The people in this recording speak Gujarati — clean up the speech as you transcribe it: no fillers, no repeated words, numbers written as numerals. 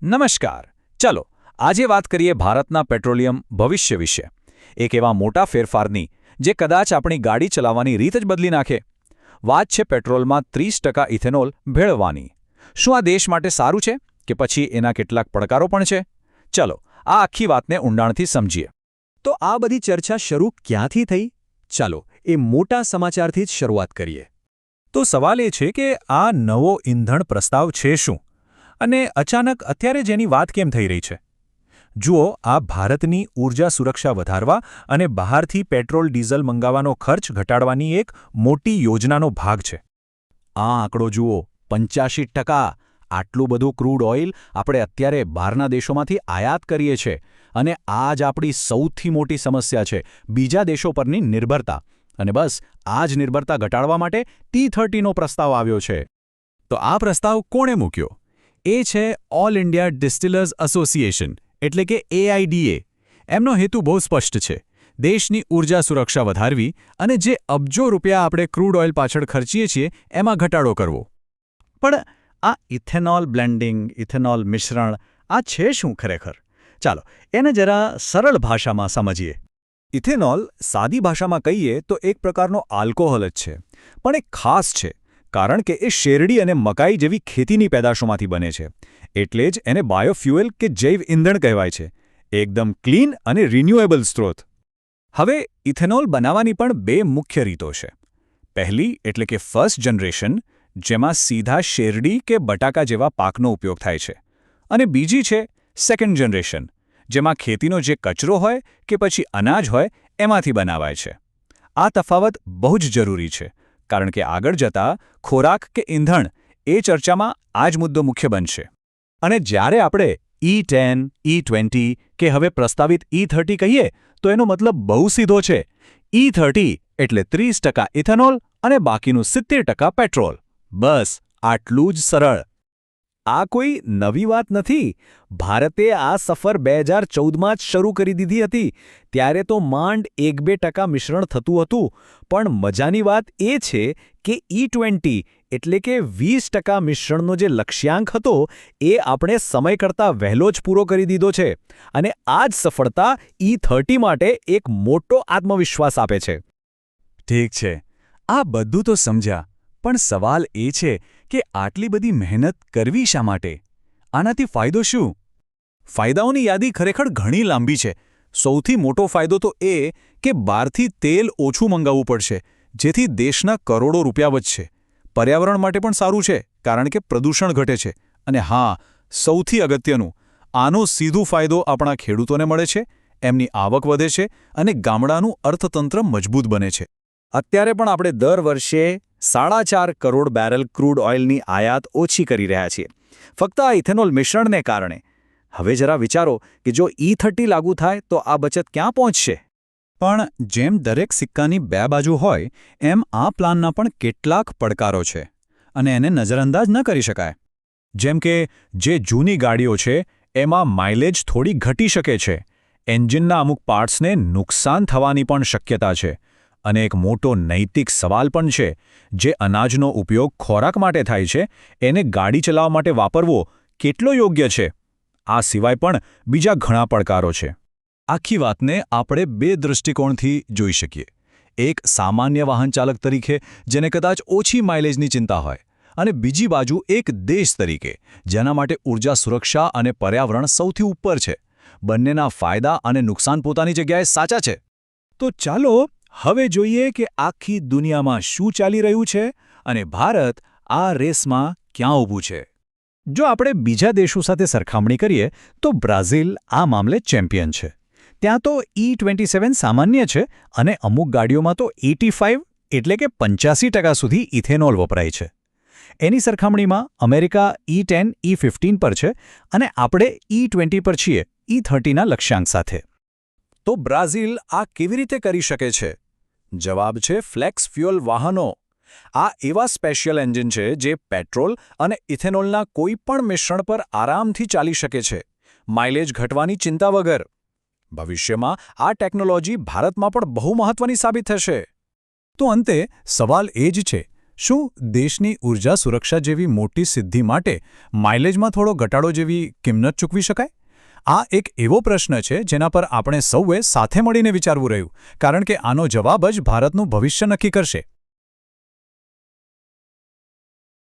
નમસ્કાર. ચલો આજે વાત કરીએ ભારતના પેટ્રોલિયમ ભવિષ્ય વિશે. એક એવા મોટા ફેરફારની જે કદાચ આપણી ગાડી ચલાવવાની રીત જ બદલી નાખે. વાત છે પેટ્રોલમાં 30% ઇથેનોલ ભેળવવાની. શું આ દેશ માટે સારું છે કે પછી એના કેટલાક પડકારો પણ છે? ચલો આ આખી વાતને ઊંડાણથી સમજીએ. તો આ બધી ચર્ચા શરૂ ક્યાંથી થઈ? ચાલો એ મોટા સમાચારથી જ શરૂઆત કરીએ. તો સવાલ એ છે કે આ નવો ઇંધણ પ્રસ્તાવ છે શું? અને અચાનક અત્યારે જેની વાત કેમ થઈ રહી છે? જુઓ, આ ભારતની ઊર્જા સુરક્ષા વધારવા અને બહારથી પેટ્રોલ ડીઝલ મંગાવવાનો ખર્ચ ઘટાડવાની એક મોટી યોજનાનો ભાગ છે. આ આંકડો જુઓ, 85%! આટલું બધું ક્રૂડ ઓઇલ આપણે અત્યારે બહારના દેશોમાંથી આયાત કરીએ છીએ અને આ જ આપણી સૌથી મોટી સમસ્યા છે, બીજા દેશો પરની નિર્ભરતા. અને બસ આ જ નિર્ભરતા ઘટાડવા માટે T30નો પ્રસ્તાવ આવ્યો છે. તો આ પ્રસ્તાવ કોણે મૂક્યો? એ છે ઓલ ઇન્ડિયા ડિસ્ટિલર્સ એસોસિએશન, એટલે કે AIDA. એમનો હેતુ બહુ સ્પષ્ટ છે: દેશની ઊર્જા સુરક્ષા વધારવી અને જે અબજો રૂપિયા આપણે ક્રૂડ ઓઇલ પાછળ ખર્ચીએ છીએ એમાં ઘટાડો કરવો. પણ આ ઇથેનોલ બ્લેન્ડિંગ, ઇથેનોલ મિશ્રણ, આ છે શું ખરેખર? ચાલો એને જરા સરળ ભાષામાં સમજીએ. ઇથેનોલ સાદી ભાષામાં કહીએ તો એક પ્રકારનો આલ્કોહોલ જ છે, પણ એક ખાસ છે કારણ કે એ શેરડી અને મકાઈ જેવી ખેતીની પેદાશોમાંથી બને છે. એટલે જ એને બાયોફ્યુઅલ કે જૈવ ઇંધણ કહેવાય છે. એકદમ ક્લીન અને રિન્યુએબલ સ્ત્રોત. હવે ઇથેનોલ બનાવવાની પણ બે મુખ્ય રીતો છે. પહેલી એટલે કે ફર્સ્ટ જનરેશન, જેમાં સીધા શેરડી કે બટાકા જેવા પાકનો ઉપયોગ થાય છે. અને બીજી છે સેકન્ડ જનરેશન, જેમાં ખેતીનો જે કચરો હોય કે પછી અનાજ હોય એમાંથી બનાવાય છે. આ તફાવત બહુ જ જરૂરી છે, કારણ કે આગળ જતાં ખોરાક કે ઇંધણ એ ચર્ચામાં આ જ મુદ્દો મુખ્ય બનશે. અને જ્યારે આપણે E10, E20 કે હવે પ્રસ્તાવિત E30 કહીએ તો એનો મતલબ બહુ સીધો છે. E30 એટલે 30% ઇથેનોલ અને બાકીનું 70% પેટ્રોલ. બસ આટલું જ સરળ. આ કોઈ નવી વાત નથી. ભારતે આ સફર 2014માં જ શરૂ કરી દીધી હતી. ત્યારે તો માંડ 1-2% મિશ્રણ થતું હતું. પણ મજાની વાત એ છે કે E20 એટલે કે 20% મિશ્રણનો જે લક્ષ્યાંક હતો એ આપણે સમય કરતાં વહેલો જ પૂરો કરી દીધો છે. અને આ જ સફળતા E30 માટે એક મોટો આત્મવિશ્વાસ આપે છે. ઠીક છે, આ બધું તો સમજ્યા. પણ સવાલ એ છે કે આટલી બધી મહેનત કરવી શા માટે? આનાથી ફાયદો શું? ફાયદાઓની યાદી ખરેખર ઘણી લાંબી છે. સૌથી મોટો ફાયદો તો એ કે બહારથી તેલ ઓછું મંગાવવું પડશે, જેથી દેશના કરોડો રૂપિયા બચશે. પર્યાવરણ માટે પણ સારું છે, કારણ કે પ્રદૂષણ ઘટે છે. અને હા, સૌથી અગત્યનું, આનો સીધો ફાયદો આપણા ખેડૂતોને મળે છે, એમની આવક વધે છે અને ગામડાનું અર્થતંત્ર મજબૂત બને છે. અત્યારે પણ આપણે દર વર્ષે 4.5 કરોડ બેરલ ક્રૂડ ઓઇલની આયાત ઓછી કરી રહ્યા છીએ, ફક્ત આ ઇથેનોલ મિશ્રણને કારણે. હવે જરા વિચારો કે જો E30 લાગુ થાય તો આ બચત ક્યાં પહોંચશે? પણ જેમ દરેક સિક્કાની બે બાજુ હોય એમ આ પ્લાનના પણ કેટલાક પડકારો છે, અને એને નજરઅંદાજ ન કરી શકાય. જેમ કે જે જૂની ગાડીઓ છે એમાં માઇલેજ થોડી ઘટી શકે છે. એન્જિનના અમુક પાર્ટ્સને નુકસાન થવાની પણ શક્યતા છે. અને એક મોટો નૈતિક સવાલ પણ છે: જે અનાજનો ઉપયોગ ખોરાક માટે થાય છે એને ગાડી ચલાવવા માટે વાપરવો કેટલો યોગ્ય છે? આ સિવાય પણ બીજા ઘણા પડકારો છે. આખી વાતને આપણે બે દૃષ્ટિકોણથી જોઈ શકીએ. એક સામાન્ય વાહન ચાલક તરીકે, જેને કદાચ ઓછી માઇલેજની ચિંતા હોય, અને બીજી બાજુ એક દેશ તરીકે, જેના માટે ઊર્જા સુરક્ષા અને પર્યાવરણ સૌથી ઉપર છે. બંનેના ફાયદા અને નુકસાન પોતાની જગ્યાએ સાચા છે. તો ચાલો હવે જોઈએ કે આખી દુનિયામાં શું ચાલી રહ્યું છે અને ભારત આ રેસમાં ક્યાં ઊભું છે. જો આપણે બીજા દેશો સાથે સરખામણી કરીએ તો બ્રાઝિલ આ મામલે ચેમ્પિયન છે. ત્યાં તો E27 સામાન્ય છે અને અમુક ગાડીઓમાં તો 85 એટલે કે 85% સુધી ઇથેનોલ વપરાય છે. એની સરખામણીમાં અમેરિકા E10, E15 પર છે અને આપણે E20 પર છીએ, E30ના લક્ષ્યાંક સાથે. તો બ્રાઝિલ આ કેવી રીતે કરી શકે છે? જવાબ છે ફ્લેક્સ ફ્યુઅલ વાહનો. આ એવા સ્પેશિયલ એન્જિન છે જે પેટ્રોલ અને ઇથેનોલના કોઈ પણ મિશ્રણ પર આરામથી ચાલી શકે છે, માઇલેજ ઘટવાની ચિંતા વગર. ભવિષ્યમાં આ ટેકનોલોજી ભારતમાં પણ બહુ મહત્વની સાબિત થશે. તો અંતે સવાલ એ જ છે શું દેશની ઊર્જા સુરક્ષા જેવી મોટી સિદ્ધિ માટે માઇલેજમાં થોડો ઘટાડો જેવી કિંમત ચૂકવી શકાય? આ એક એવો પ્રશ્ન છે જેના પર આપણે સૌએ સાથે મળીને વિચારવું રહ્યું, કારણ કે આનો જવાબ જ ભારતનું ભવિષ્ય નક્કી કરશે.